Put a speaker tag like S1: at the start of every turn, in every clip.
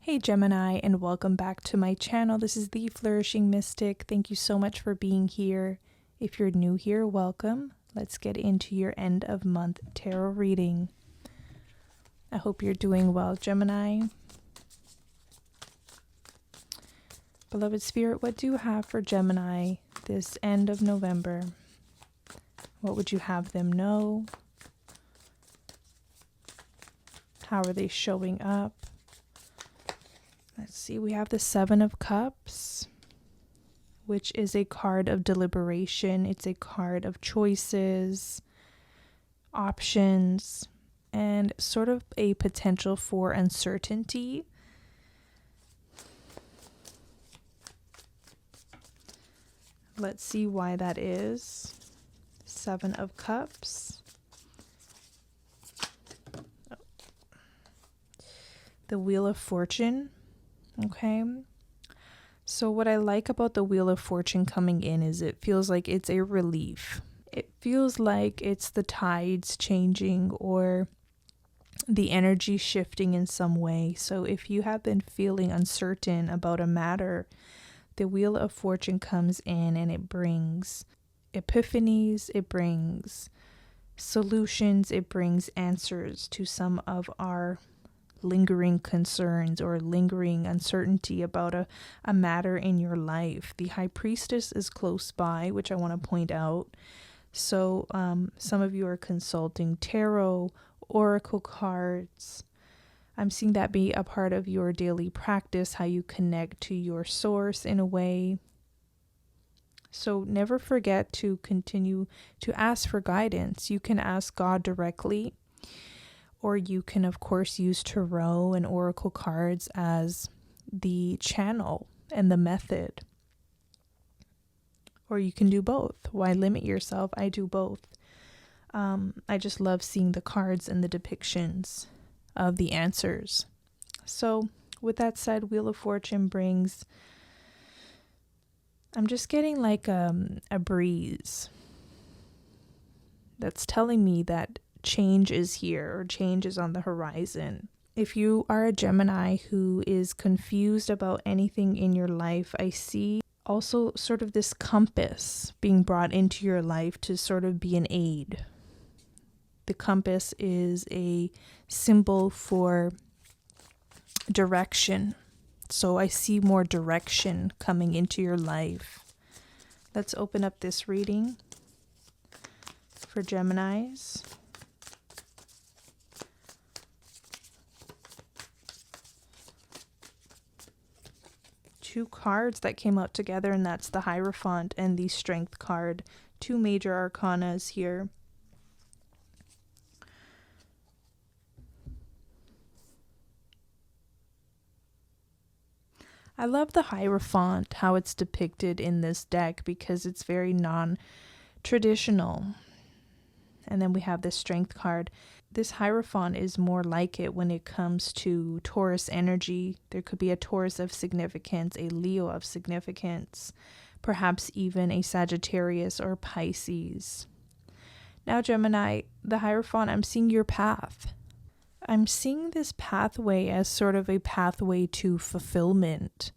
S1: Hey Gemini, and welcome back to my channel. This is the Flourishing Mystic. Thank you so much for being here. If you're new here, welcome. Let's get into your end of month tarot reading. I hope you're doing well, Gemini. Beloved Spirit, what do you have for Gemini this end of November? What would you have them know? How are they showing up? Let's see, we have the Seven of Cups, which is a card of deliberation. It's a card of choices, options, and sort of a potential for uncertainty. Let's see why that is. Seven of Cups. The Wheel of Fortune. Okay. So what I like about the Wheel of Fortune coming in is it feels like it's a relief. It feels like it's the tides changing or the energy shifting in some way. So if you have been feeling uncertain about a matter, the Wheel of Fortune comes in and it brings epiphanies, it brings solutions, it brings answers to some of our lingering concerns or lingering uncertainty about a matter in your life. The High Priestess is close by, which I want to point out. So some of you are consulting tarot, oracle cards. I'm seeing that be a part of your daily practice, how you connect to your source in a way. So never forget to continue to ask for guidance. You can ask God directly, or you can, of course, use tarot and oracle cards as the channel and the method. Or you can do both. Why limit yourself? I do both. I just love seeing the cards and the depictions of the answers. So with that said, Wheel of Fortune brings, I'm just getting like a breeze that's telling me that change is here or change is on the horizon. If you are a Gemini who is confused about anything in your life, I see also sort of this compass being brought into your life to sort of be an aid. The compass is a symbol for direction. So I see more direction coming into your life. Let's open up this reading for Geminis. Two cards that came out together, and that's the Hierophant and the Strength card. Two major arcanas here. I love the Hierophant, how it's depicted in this deck, because it's very non-traditional. And then we have this Strength card. This Hierophant is more like it when it comes to Taurus energy. There could be a Taurus of significance, a Leo of significance, perhaps even a Sagittarius or Pisces. Now, Gemini, the Hierophant, I'm seeing your path. I'm seeing this pathway as sort of a pathway to fulfillment.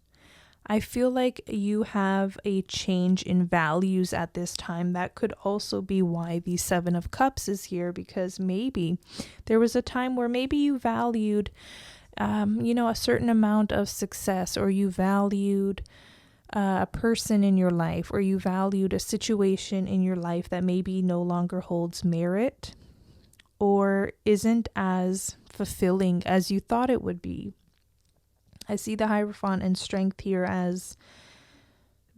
S1: I feel like you have a change in values at this time. That could also be why the Seven of Cups is here, because maybe there was a time where maybe you valued, a certain amount of success, or you valued a person in your life, or you valued a situation in your life that maybe no longer holds merit or isn't as fulfilling as you thought it would be. I see the Hierophant and Strength here as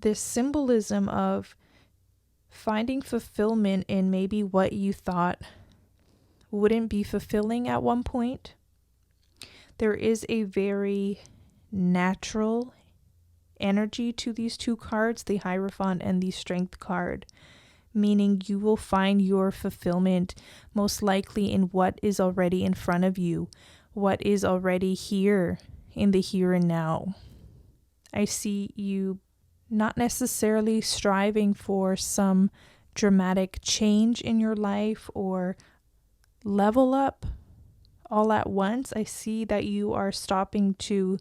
S1: this symbolism of finding fulfillment in maybe what you thought wouldn't be fulfilling at one point. There is a very natural energy to these two cards, the Hierophant and the Strength card, meaning you will find your fulfillment most likely in what is already in front of you, what is already here in the here and now. I see you not necessarily striving for some dramatic change in your life or level up, all at once, I see that you are stopping to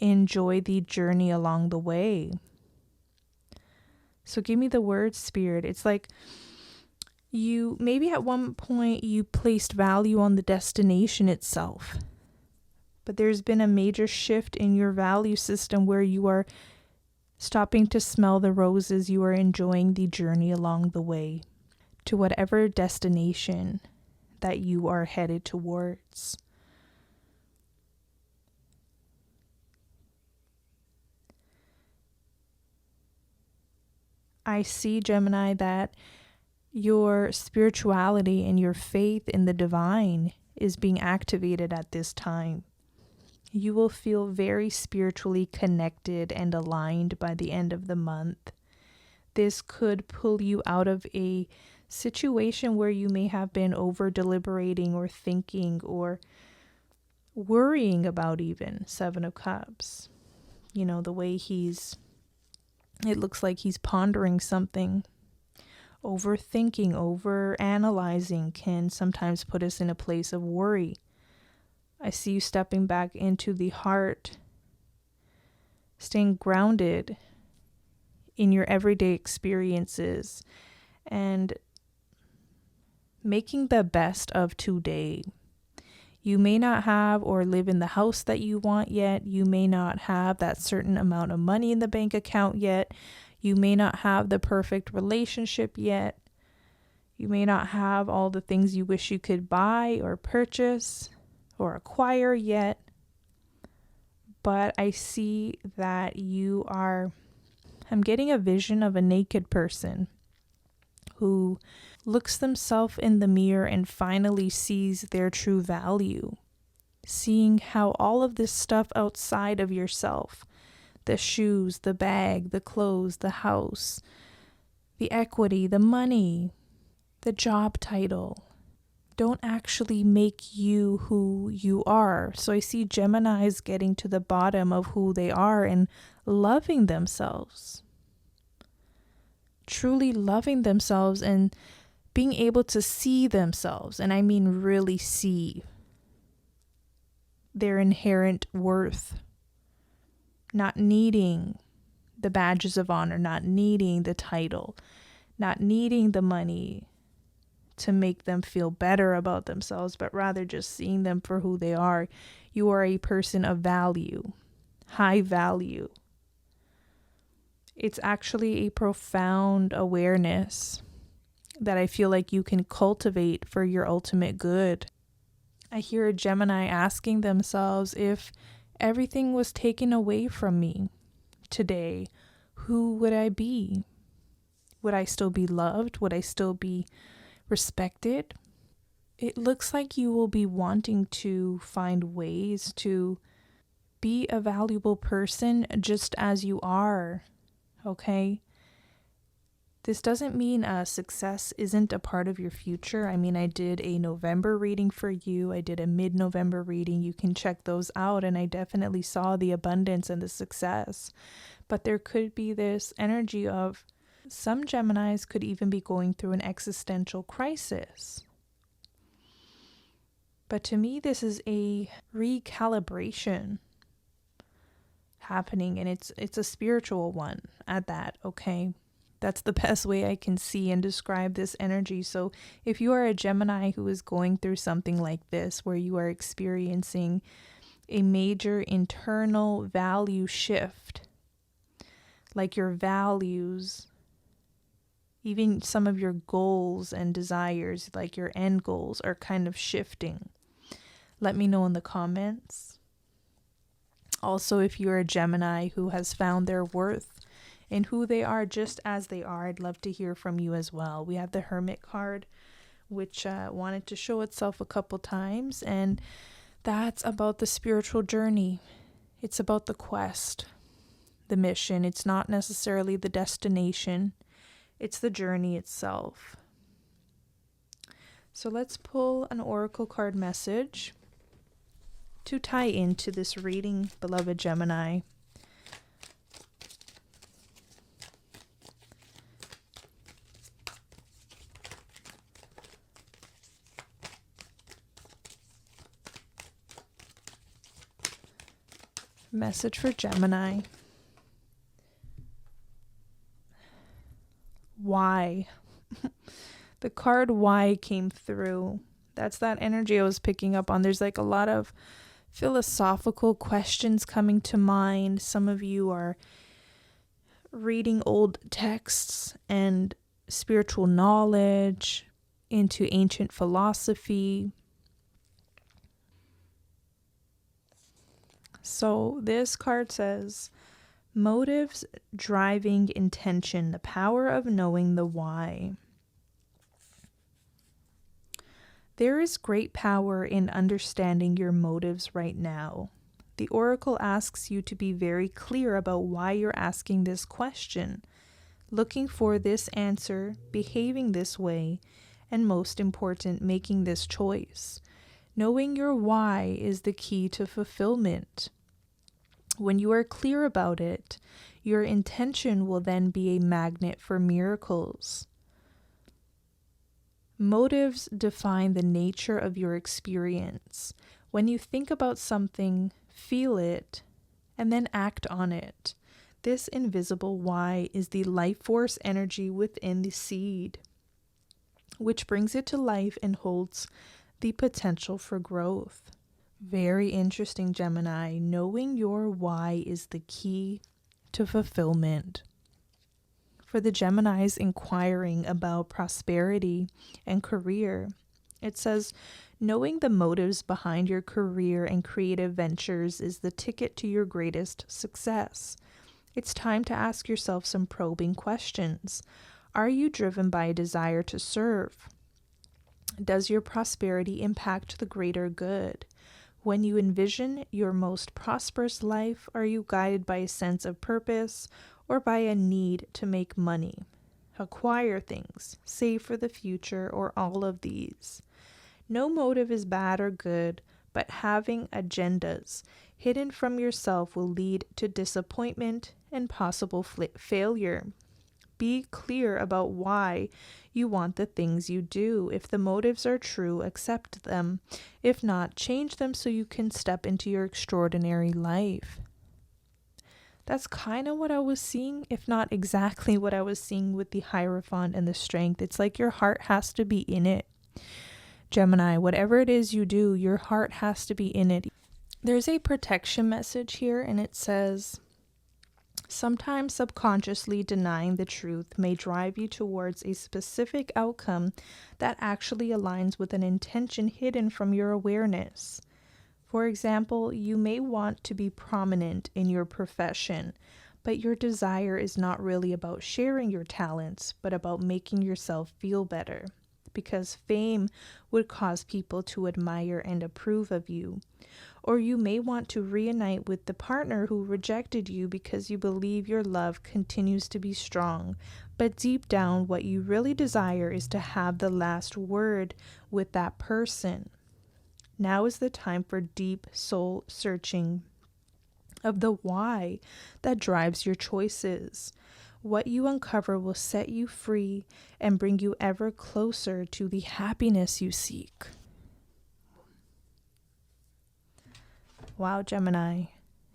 S1: enjoy the journey along the way. So give me the word, Spirit. It's like you maybe at one point you placed value on the destination itself, but there's been a major shift in your value system where you are stopping to smell the roses. You are enjoying the journey along the way to whatever destination that you are headed towards. I see, Gemini, that your spirituality and your faith in the divine is being activated at this time. You will feel very spiritually connected and aligned by the end of the month. This could pull you out of a situation where you may have been over deliberating or thinking or worrying about even Seven of Cups. You know, the way it looks like he's pondering something. Overthinking, over analyzing can sometimes put us in a place of worry. I see you stepping back into the heart, staying grounded in your everyday experiences and making the best of today. You may not have or live in the house that you want yet. You may not have that certain amount of money in the bank account yet. You may not have the perfect relationship yet. You may not have all the things you wish you could buy or purchase or acquire yet. But I see that I'm getting a vision of a naked person who looks themselves in the mirror and finally sees their true value. Seeing how all of this stuff outside of yourself, the shoes, the bag, the clothes, the house, the equity, the money, the job title, don't actually make you who you are. So I see Geminis getting to the bottom of who they are and loving themselves. Truly loving themselves and being able to see themselves, and I mean really see their inherent worth. Not needing the badges of honor, not needing the title, not needing the money to make them feel better about themselves, but rather just seeing them for who they are. You are a person of value, high value. It's actually a profound awareness that I feel like you can cultivate for your ultimate good. I hear a Gemini asking themselves, if everything was taken away from me today, who would I be? Would I still be loved? Would I still be respected? It looks like you will be wanting to find ways to be a valuable person just as you are, okay? This doesn't mean success isn't a part of your future. I mean, I did a November reading for you. I did a mid-November reading. You can check those out. And I definitely saw the abundance and the success. But there could be this energy of some Geminis could even be going through an existential crisis. But to me, this is a recalibration happening. And it's a spiritual one at that, okay? That's the best way I can see and describe this energy. So if you are a Gemini who is going through something like this, where you are experiencing a major internal value shift, like your values, even some of your goals and desires, like your end goals, are kind of shifting, let me know in the comments. Also, if you're a Gemini who has found their worth and who they are just as they are, I'd love to hear from you as well. We have the Hermit card, which wanted to show itself a couple times, and that's about the spiritual journey. It's about the quest, the mission. It's not necessarily the destination. It's the journey itself. So let's pull an oracle card message to tie into this reading, beloved Gemini. Message for Gemini. Why? The card why came through. That's that energy I was picking up on. There's like a lot of philosophical questions coming to mind. Some of you are reading old texts and spiritual knowledge into ancient philosophy. So this card says, motives driving intention, the power of knowing the why. There is great power in understanding your motives right now. The oracle asks you to be very clear about why you're asking this question, looking for this answer, behaving this way, and most important, making this choice. Knowing your why is the key to fulfillment. When you are clear about it, your intention will then be a magnet for miracles. Motives define the nature of your experience. When you think about something, feel it, and then act on it. This invisible why is the life force energy within the seed, which brings it to life and holds the potential for growth. Very interesting, Gemini. Knowing your why is the key to fulfillment. For the Geminis inquiring about prosperity and career, it says, knowing the motives behind your career and creative ventures is the ticket to your greatest success. It's time to ask yourself some probing questions. Are you driven by a desire to serve? Does your prosperity impact the greater good? When you envision your most prosperous life, are you guided by a sense of purpose or by a need to make money, acquire things, save for the future, or all of these? No motive is bad or good, but having agendas hidden from yourself will lead to disappointment and possible failure. Be clear about why you want the things you do. If the motives are true, accept them. If not, change them so you can step into your extraordinary life. That's kind of what I was seeing, if not exactly what I was seeing with the Hierophant and the Strength. It's like your heart has to be in it. Gemini, whatever it is you do, your heart has to be in it. There's a protection message here, and it says, sometimes subconsciously denying the truth may drive you towards a specific outcome that actually aligns with an intention hidden from your awareness. For example, you may want to be prominent in your profession, but your desire is not really about sharing your talents, but about making yourself feel better, because fame would cause people to admire and approve of you. Or you may want to reunite with the partner who rejected you because you believe your love continues to be strong, but deep down what you really desire is to have the last word with that person. Now is the time for deep soul searching of the why that drives your choices. What you uncover will set you free and bring you ever closer to the happiness you seek. Wow, Gemini,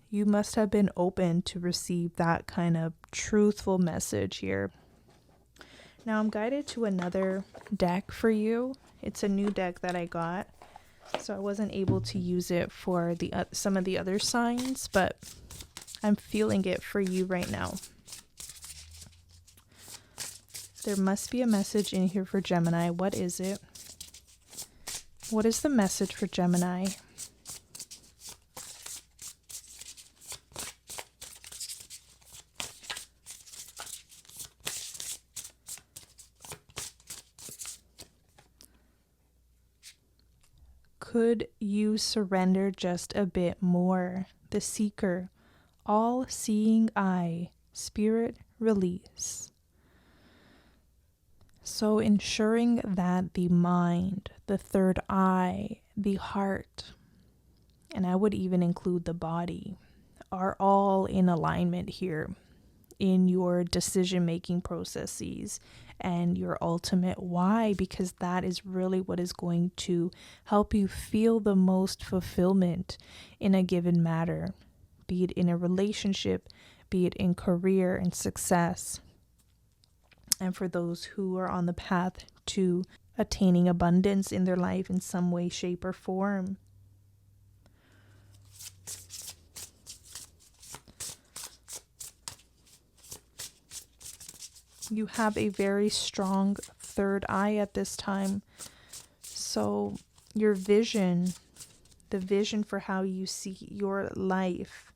S1: you must have been open to receive that kind of truthful message here. Now I'm guided to another deck for you. It's a new deck that I got, so I wasn't able to use it for the some of the other signs, but I'm feeling it for you right now. There must be a message in here for Gemini. What is it? What is the message for Gemini? Could you surrender just a bit more? The Seeker, all-seeing eye, spirit release. So ensuring that the mind, the third eye, the heart, and I would even include the body, are all in alignment here in your decision-making processes and your ultimate why, because that is really what is going to help you feel the most fulfillment in a given matter. be it in a relationship, be it in career and success. And for those who are on the path to attaining abundance in their life in some way, shape, or form. You have a very strong third eye at this time. So your vision, the vision for how you see your life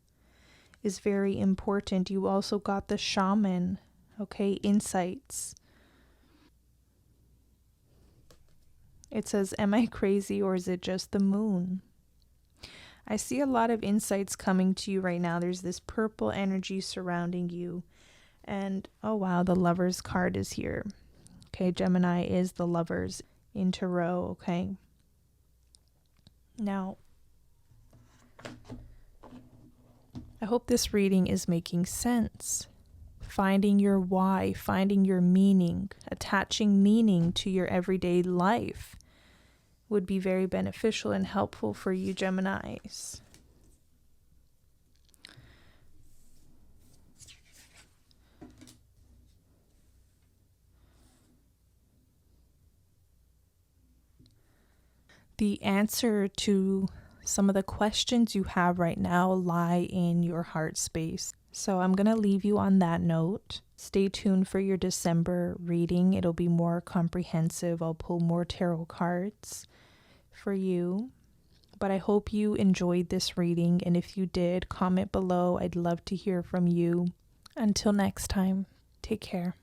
S1: is very important. You also got the shaman, okay, insights. It says, am I crazy or is it just the moon? I see a lot of insights coming to you right now. There's this purple energy surrounding you. And, oh wow, the Lovers card is here. Okay, Gemini is the Lovers in Tarot, okay? Now, I hope this reading is making sense. Finding your why, finding your meaning, attaching meaning to your everyday life would be very beneficial and helpful for you, Geminis. The answer to some of the questions you have right now lie in your heart space. So I'm going to leave you on that note. Stay tuned for your December reading. It'll be more comprehensive. I'll pull more tarot cards for you. But I hope you enjoyed this reading. And if you did, comment below. I'd love to hear from you. Until next time, take care.